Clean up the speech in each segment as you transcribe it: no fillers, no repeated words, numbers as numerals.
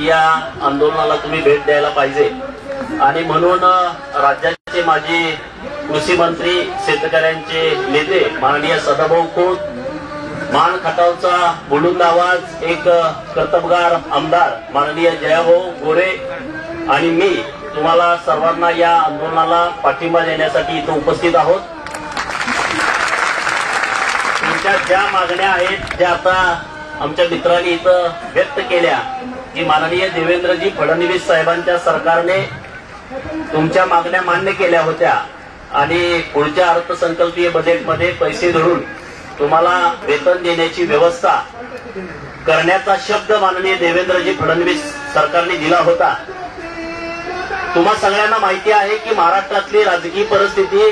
या आंदोलनाला तुम्ही भेट द्यायला पाहिजे आणि म्हणून राज्याचे माजी कृषी मंत्री शेतकऱ्यांचे नेते माननीय सदाभाऊ खोत, मान खटावचा बुलंद आवाज एक कर्तबगार आमदार माननीय जयाभाऊ गोरे आणि मी तुम्हाला सर्वांना या आंदोलनाला पाठिंबा देण्यासाठी इथं उपस्थित आहोत। तुमच्या ज्या मागण्या आहेत त्या आता आमच्या मित्रांनी इथं व्यक्त केल्या की माननीय देवेंद्रजी फडणवीस साहेबांच्या सरकारने तुमच्या मागण्या मान्य केल्या होत्या आणि पुढच्या अर्थसंकल्पीय बजेटमध्ये पैसे धरून तुम्हाला वेतन देण्याची व्यवस्था करण्याचा शब्द माननीय देवेंद्रजी फडणवीस सरकारने दिला होता। तुम्हा सगळ्यांना माहिती आहे की महाराष्ट्रातली राजकीय परिस्थिती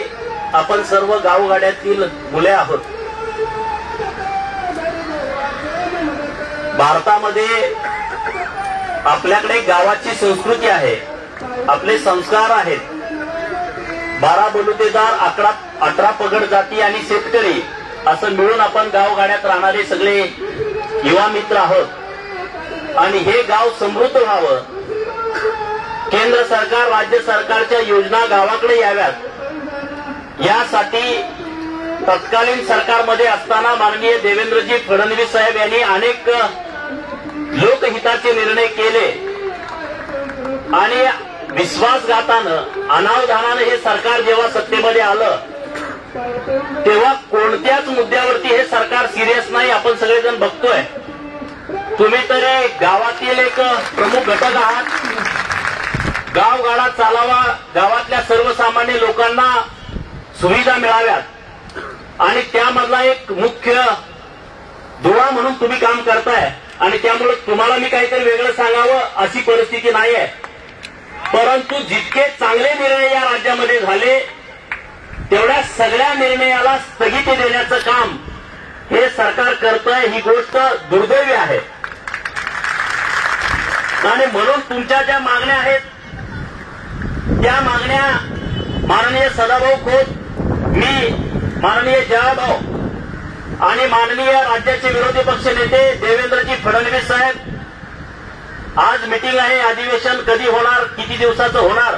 आपण सर्व गावगाड्यातील मुले आहोत। भारतामध्ये आपल्याकडे गावाची संस्कृती आहे, आपले संस्कार आहेत। 12 बलुतेदार, 18 पगड जाती आणि शेतकरी असं मिळून आपण गावगाड्यात राहणारे सगळे युवा मित्र आहोत आणि हे गाव समृद्ध व्हावं, केंद्र सरकार राज्य सरकारच्या योजना गावाकडे याव्यात यासाठी तत्कालीन सरकारमध्ये असताना माननीय देवेंद्रजी फडणवीस साहेब यांनी अनेक लोकहिताचे निर्णय केले आणि विश्वासघातानं अनावधानानं हे सरकार जेव्हा सत्तेमध्ये आलं तेव्हा कोणत्याच मुद्द्यावरती हे सरकार सिरियस नाही, आपण सगळेजण बघतोय। तुम्ही तरी गावातील एक प्रमुख घटक आहात, गावगाडा चालावा, गावातल्या सर्वसामान्य लोकांना सुविधा मिळाव्यात आणि त्यामधला एक मुख्य दुवा म्हणून तुम्ही काम करताय आणि त्यामुळे तुम्हाला मी काहीतरी वेगळं सांगावं अशी परिस्थिती नाहीये। परंतु जितके चांगले निर्णय या राज्यामध्ये झाले तेवढ्या सगळ्या निर्णयाला स्थगिती देण्याचं काम हे सरकार करतंय, ही गोष्ट दुर्दैवी आहे। आणि म्हणून तुमच्या ज्या मागण्या आहेत त्या मागण्या माननीय सदाभाऊ खोत, मी माननीय जयाभाऊ आणि माननीय राज्याचे विरोधी पक्ष नेते देवेंद्रजी फडणवीस साहेब आज मीटिंग आहे, अधिवेशन कधी होणार, किती दिवसाचं होणार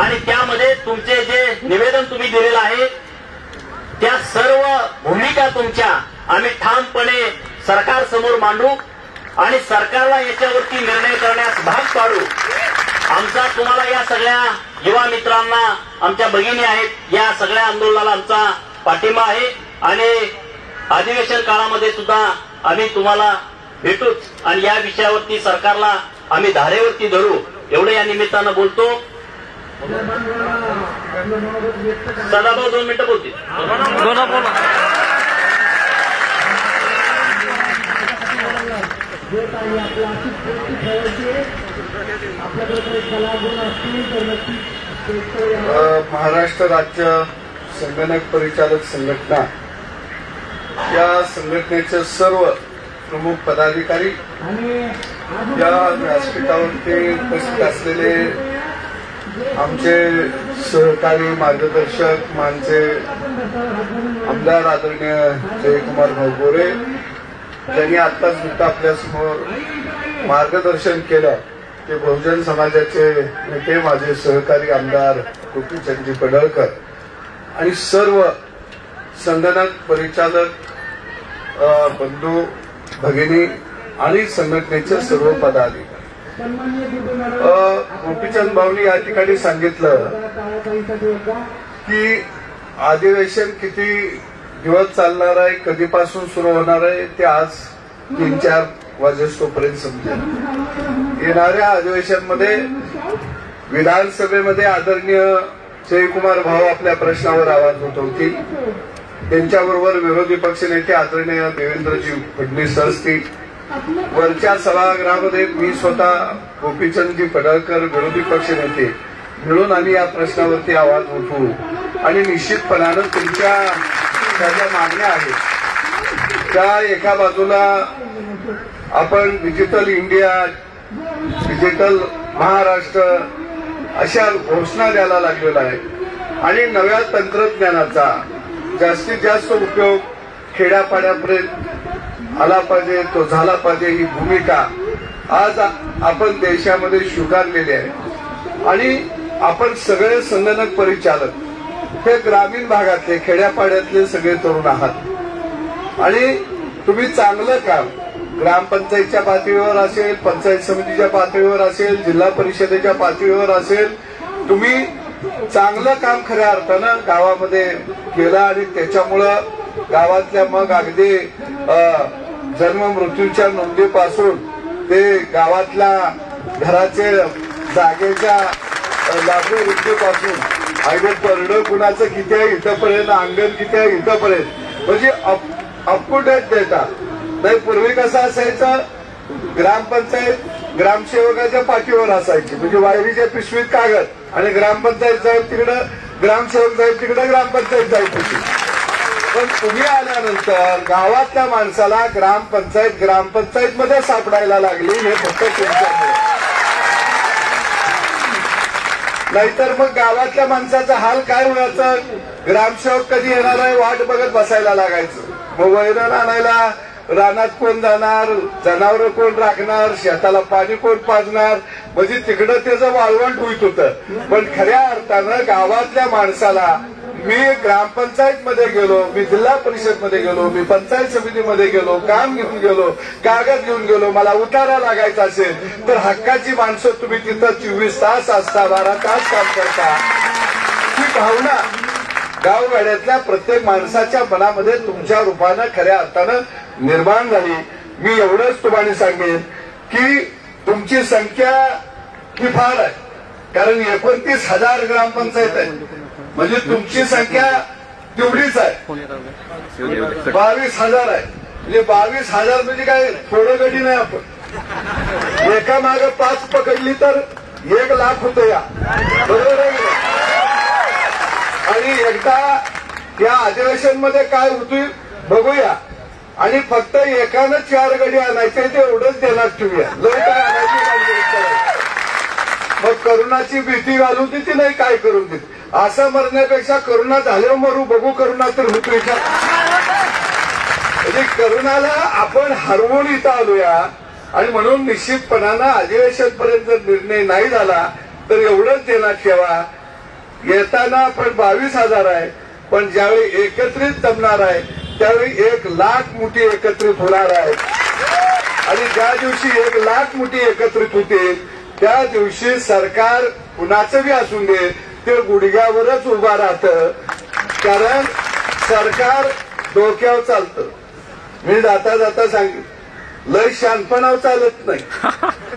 आणि त्यामध्ये तुमचे जे निवेदन तुम्ही दिलेलं आहे त्या सर्व भूमिका तुमच्या आम्ही ठामपणे सरकार समोर मांडू आणि सरकारला याच्यावरती निर्णय करण्यास भाग पाडू। आमचा तुम्हाला या सगळ्या युवा मित्रांना, आमच्या भगिनी आहेत, या सगळ्या आंदोलनाला आमचा पाठिंबा आहे आणि अधिवेशन काळामध्ये सुद्धा आम्ही तुम्हाला भेटूच आणि या विषयावरती सरकारला आम्ही धारेवरती धरू एवढं या निमित्तानं बोलतो। सदाभाऊ 2 मिनिटं बोलतील। महाराष्ट्र राज्य संगणक परिचालक संघटना या संघटनेचे सर्व प्रमुख पदाधिकारी, या व्यासपीठावरती उपस्थित असलेले आमचे सहकारी मार्गदर्शक मानचे आमदार आदरणीय जयकुमार भाऊ गोरे यांनी आत्ताच नुकतं आपल्यासमोर मार्गदर्शन केलं ते बहुजन समाजाचे नेते माझे सहकारी आमदार गोपीचंदजी पडळकर आणि सर्व संगणक परिचालक बंधू भगिनी आणि संघटनेचे सर्व पदाधिकारी। गोपीचंद भाऊंनी या ठिकाणी सांगितलं की अधिवेशन किती दिवस चालणार आहे, कधीपासून सुरू होणार आहे ते आज 3-4 वाजेस्तोपर्यंत समजेल। येणाऱ्या अधिवेशनमध्ये विधानसभेमध्ये आदरणीय जयकुमार भाऊ आपल्या प्रश्नावर आवाज उठवतील, त्यांच्याबरोबर विरोधी पक्ष नेते आदरणीय देवेंद्रजी फडणवीस असतील, वरच्या सभागृहामध्ये मी स्वतः गोपीचंदजी पडळकर विरोधी पक्ष नेते मिळून आम्ही या प्रश्नावरती आवाज उठवू आणि निश्चितपणानं तुमच्या ज्या मागण्या आहेत त्या एका बाजूला आपण डिजिटल इंडिया, डिजिटल महाराष्ट्र अशा घोषणा द्यायला लागलेला आहे आणि नव्या तंत्रज्ञानाचा जास्तीत जास्त उपयोग खेड्यापाड्यापर्यंत आला पाहिजे, तो झाला पाहिजे, ही भूमिका आज आपण देशामध्ये स्वीकारलेली आहे आणि आपण सगळे संगणक परिचालक हे ग्रामीण भागातले खेड्यापाड्यातले सगळे तरुण आहात आणि तुम्ही चांगलं काम ग्रामपंचायतच्या पातळीवर असेल, पंचायत समितीच्या पातळीवर असेल, जिल्हा परिषदेच्या पातळीवर असेल, तुम्ही चांगलं काम खऱ्या अर्थानं गावामध्ये केलं आणि त्याच्यामुळं गावातल्या मग अगदी जन्म मृत्यूच्या नोंदीपासून ते गावातल्या घराचे जागेच्या लागू रुंदीपासून अगदी परडं कुणाचं किती आहे इथंपर्यंत, अंगण किती आहे इथंपर्यंत म्हणजे अप टू डेट डेटा. नाही पूर्वी कसं असायचं, ग्रामपंचायत ग्रामसेवकाच्या पाठीवर असायची म्हणजे वायरीच्या पिशवीत कागद आणि ग्रामपंचायत जाईल तिकडं, ग्रामसेवक जाईल तिकडं, ग्रामपंचायत जाईल तिथे. पण तुम्ही आल्यानंतर गावातल्या माणसाला ग्रामपंचायत मध्ये सापडायला लागली हे फक्त तुमच्यामुळे. नाहीतर मग गावातल्या माणसाचा हाल काय व्हायचं, ग्रामसेवक कधी येणार आहे वाट बघत बसायला लागायचं. मग वैरण आणायला रानात कोण जाणार, जनावर कोण राखणार, शेताला पाणी कोण पाजणार, म्हणजे तिकडं त्याचं वाळवंट होत होतं. पण खऱ्या अर्थानं गावातल्या माणसाला मी ग्रामपंचायत मध्ये गेलो, मी जिल्हा परिषद मध्ये गेलो, मी पंचायत समितीमध्ये गेलो, काम घेऊन गेलो, कागद घेऊन गेलो, मला उतारा लागायचा असेल तर हक्काची माणसं तुम्ही तिथं 24 तास असता, 12 तास काम करता. ही भावना गावगाड्यातल्या प्रत्येक माणसाच्या मनामध्ये तुमच्या रूपानं खऱ्या अर्थानं निर्माण झाली. मी एवढंच तुम्हाला सांगेन की तुमची संख्या ही फार आहे, कारण 29,000 ग्रामपंचायत आहे म्हणजे तुमची संख्या तेवढीच आहे. 22,000 आहे म्हणजे 22,000 म्हणजे काय थोडं गडी नाही. आपण एका मागे 5 पकडली तर 1 लाख होतं या, बरोबर आहे. आणि एकदा या अधिवेशन मध्ये काय होतोय बघूया आणि फक्त एकानं 4 गडी आणायचे ते एवढंच देण्यात ठेवूया. लय काय आणायची मग करोनाची भीती घालून देते नाही काय करून देते. असं मरण्यापेक्षा करोना झाल्यावर मरू, बघू करोना तर होतोय का. म्हणजे करोनाला आपण हरवून इथं आलोया आणि म्हणून निश्चितपणानं अधिवेशन पर्यंत जर निर्णय नाही झाला तर एवढंच देण्यात ठेवा. येताना आपण 22,000 आहे पण ज्यावेळी एकत्रित जमणार आहे त्यावेळी 1 लाख मुठी एकत्रित होणार आहे आणि ज्या दिवशी 1 लाख मुठी एकत्रित होतील त्या दिवशी सरकार कुणाचं बी असून दे ते गुडघ्यावरच उभा राहतं. कारण सरकार डोक्यावर चालतं. मी जाता जाता सांगितलं लय शानपणावर चालत नाही.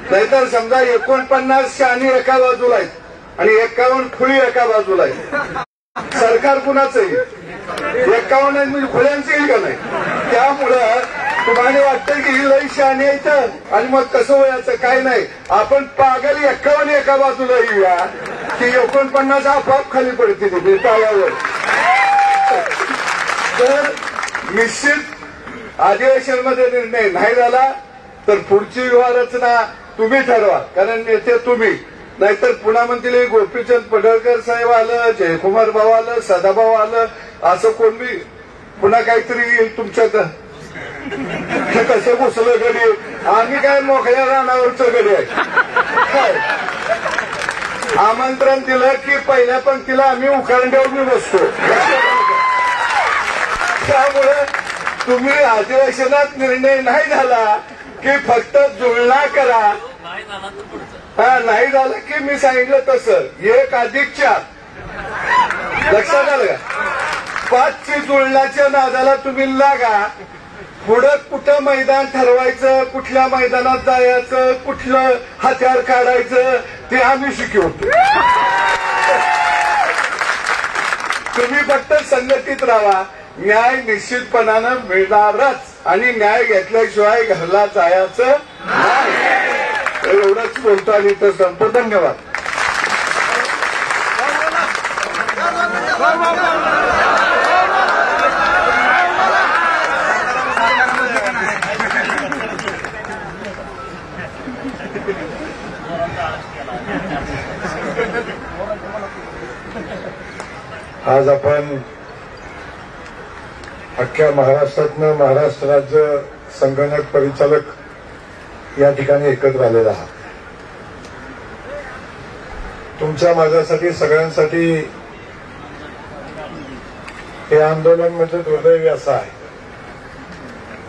नाहीतर समजा 49 शानी एका बाजूला आहेत आणि 51 खुळी एका बाजूला आहे. सरकार कुणाचं येईल, 51 म्हणजे खुळ्यांचं येईल का नाही. त्यामुळं तुम्हाला वाटतं की ही लई शान यायचं आणि मग कसं व्हायचं काय नाही. आपण पागल 51 एका बाजूला येऊया की 49 आपोआप खाली पडते ती टाळ्यावर. तर निश्चित अधिवेशन मध्ये निर्णय नाही झाला तर पुढची व्यूह रचना तुम्ही ठरवा, कारण नेते तुम्ही. नाहीतर पुन्हा म्हणतील गोपीचंद पडळकर साहेब आलं, जयकुमार भाऊ आलं, सदाभाऊ आलं, असं कोण बी पुन्हा काहीतरी येईल तुमच्यात. कसं घुसलं गडी, आम्ही काय मोकळ्या रानावरचं गडी आहे. आमंत्रण दिलं की पहिल्या पंक्तीला आम्ही उखांड्यावर मी बसतो. त्यामुळे तुम्ही अधिवेशनात निर्णय नाही झाला की फक्त जुळणा करा. हा नाही झालं की मी सांगितलं तसं 1+4 लक्षात आलं का. 5ची जुळण्याच्या नादाला तुम्ही लागा. पुढं कुठं मैदान ठरवायचं, कुठल्या मैदानात जायचं, कुठलं हत्यार काढायचं ते आम्ही शिकवतो. तुम्ही फक्त संघटित राहा. न्याय निश्चितपणानं मिळणारच आणि न्याय घेतल्याशिवाय घरला जायचं नाही. एवढंच बोलतो आणि इथं संपतो. धन्यवाद. आज आपण अख्ख्या महाराष्ट्रातनं महाराष्ट्र राज्य संगणक परिचालक या ठिकाणी एकत्र आलेला आहात. तुमच्या माझ्यासाठी सगळ्यांसाठी हे आंदोलन म्हणजे दुर्दैवी असं आहे.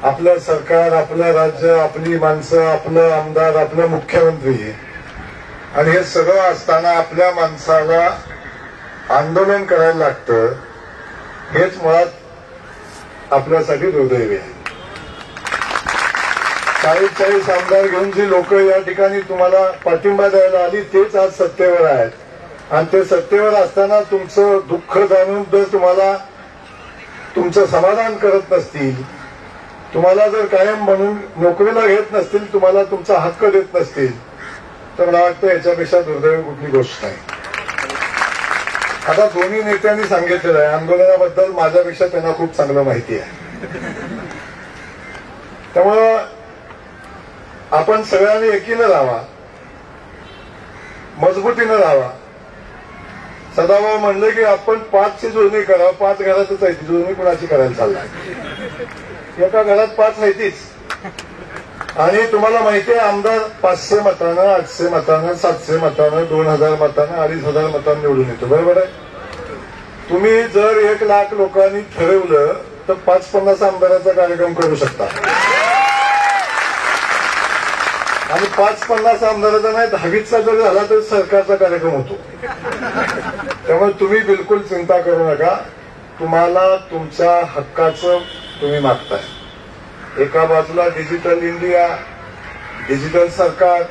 आपलं सरकार, आपलं राज्य, आपली माणसं, आपलं आमदार, आपलं मुख्यमंत्री आणि हे सगळं असताना आपल्या माणसाला आंदोलन करायला लागतं, हेच मुळात आपल्यासाठी दुर्दैवी आहे. 40 आमदार घेऊन जी लोक या ठिकाणी तुम्हाला पाठिंबा द्यायला आली तेच आज सत्तेवर आहेत. आणि ते सत्तेवर असताना तुमचं दुःख जाणून जर तुम्हाला तुमचं समाधान करत नसतील, तुम्हाला जर कायम म्हणून नोकरीला घेत नसतील, तुम्हाला तुमचा हक्क देत नसतील, तर मला वाटतं याच्यापेक्षा दुर्दैवी कुठली गोष्ट नाही. आता दोन्ही नेत्यांनी सांगितलेलं आहे, आंदोलनाबद्दल माझ्यापेक्षा त्यांना खूप चांगलं माहिती आहे. त्यामुळं आपण सगळ्यांनी एकीनं राहावा, मजबूतीनं राहावा. सदाभाऊ म्हणलं की आपण 5ची जुळणी करा, 5 घरातच आहे, ती जुळणी कुणाची करायला चाललाय? एका घरात 5 नाही तीच. आणि तुम्हाला माहिती आहे, आमदार 500 मतानं, 800 मतानं, 700 मतानं, 2000 मतानं, 2500 मतांनी निवडून येतो. बरोबर आहे. तुम्ही जर 1 लाख लोकांनी ठरवलं तर 5-50 आमदाराचा कार्यक्रम करू शकता. आणि 5-50 आमदाराचा नाही, 10चा जर झाला तर सरकारचा कार्यक्रम होतो. त्यामुळे तुम्ही बिलकुल चिंता करू नका. तुम्हाला तुमच्या हक्काचं तुम्ही मागताय. एका बाजूला डिजिटल इंडिया, डिजिटल सरकार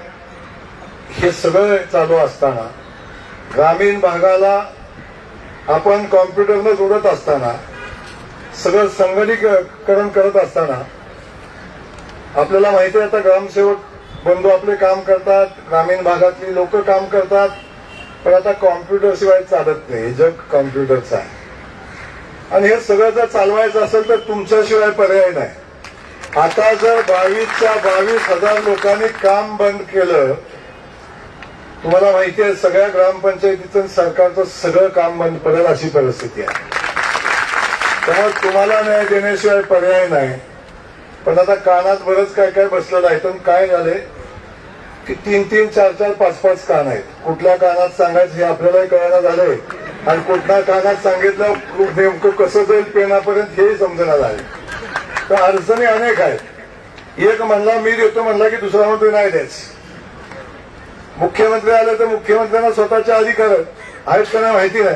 हे सगळं चालू असताना, ग्रामीण भागाला आपण कॉम्प्युटरनं जोडत असताना, सगळं संगणकीकरण करत असताना, आपल्याला माहिती आहे आता ग्रामसेवक बंधू आपले काम करतात, ग्रामीण भागातली लोक काम करतात, पण आता कॉम्प्युटर शिवाय चालत नाही. जग कॉम्प्युटरचं आहे. आणि हे सगळं जर चालवायचं असेल तर तुमच्याशिवाय पर्याय नाही. आता जर 22च्या 22,000 लोकांनी काम बंद केलं, तुम्हाला माहिती आहे सगळ्या ग्रामपंचायतीचं सरकारचं सगळं काम बंद पडेल अशी परिस्थिती आहे. त्यामुळे तुम्हाला न्याय देण्याशिवाय पर्याय नाही. पण आता कानात बरंच काय काय बसलेलं आहे. तर काय झालंय की 3-3, 4-4, 5-5 कान आहेत. कुठल्या कानात सांगायचं हे आपल्यालाही कळणार झालंय, आणि कुठल्या कानात सांगितलं नेमकं कसं जाईल पेनापर्यंत हेही समजणार आहे. तर अडचणी अनेक आहेत. एक म्हणला मी देतो म्हणला की दुसरा म्हणतो नाही द्यायच. मुख्यमंत्री आले तर मुख्यमंत्र्यांना स्वतःचे अधिकार आहेत का नाही माहिती नाही.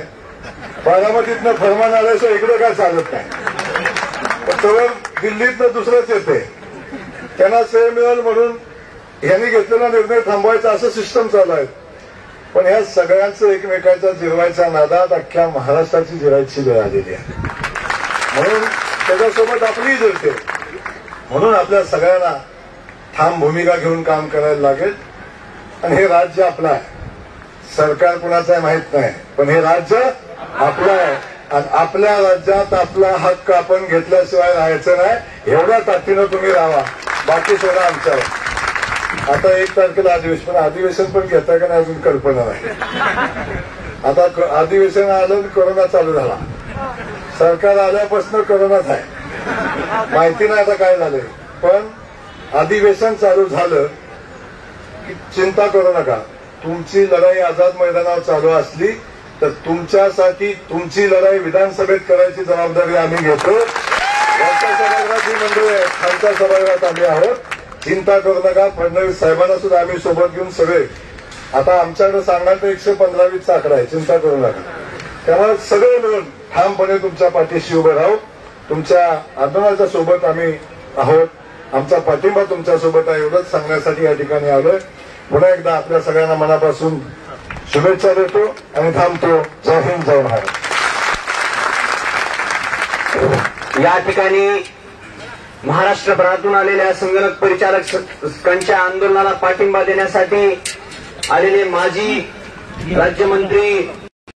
बारामतीतनं फरमान आल्याशिवाय इकडे काय चालत नाही. तर दिल्लीतनं दुसरंच येते. त्यांना श्रेय मिळेल म्हणून यांनी घेतलेला निर्णय थांबवायचा असं सिस्टम चालू आहे. पण ह्या सगळ्यांचं एकमेकांच्या जिरवायच्या नादात अख्ख्या महाराष्ट्राची जिरायची वेळ आलेली आहे. म्हणून त्याच्यासोबत आपली जिरते. म्हणून आपल्या सगळ्यांना ठाम भूमिका घेऊन काम करायला लागेल. आणि हे राज्य आपलं आहे. सरकार कुणाचं आहे माहित नाही, पण हे राज्य आपलं आहे. आणि आपल्या राज्यात आपला हक्क आपण घेतल्याशिवाय राहायचं नाही. एवढ्या ताकदीनं तुम्ही राहा. बाकी सगळं आमच्यावर. आता 1 तारखेला अधिवेशन, अधिवेशन पण घेता का नाही अजून कल्पना नाही. आता अधिवेशन आलं, कोरोना चालू झाला. सरकार आल्यापासून कोरोनाच आहे. माहिती नाही आता काय झालंय. पण अधिवेशन चालू झालं की चिंता करू नका. तुमची लढाई आझाद मैदानावर चालू असली तर तुमच्यासाठी तुमची लढाई विधानसभेत करायची जबाबदारी आम्ही घेतो. वरच्या सभागृहात ही मंडळी आहे, खालच्या सभागृहात आम्ही आहोत. चिंता करू नका. फडणवीस साहेबांना सुद्धा आम्ही सोबत घेऊन सगळे, आता आमच्याकडे सांगणार तर 115-20चा आकडा आहे. चिंता करू नका. त्यामुळे सगळे मिळून ठामपणे तुमच्या पाठीशी उभे राहू. तुमच्या आंदोलनाच्या सोबत आम्ही आहोत. आमचा पाठिंबा तुमच्या सोबत आहे एवढंच सांगण्यासाठी या ठिकाणी आलोय. पुन्हा एकदा आपल्या सगळ्यांना मनापासून शुभेच्छा देतो आणि थांबतो. जय हिंद, जय महाराष्ट्र. या ठिकाणी महाराष्ट्रभरातून आलेल्या संगणक परिचारकांच्या आंदोलनाला पाठिंबा देण्यासाठी आलेले माजी राज्यमंत्री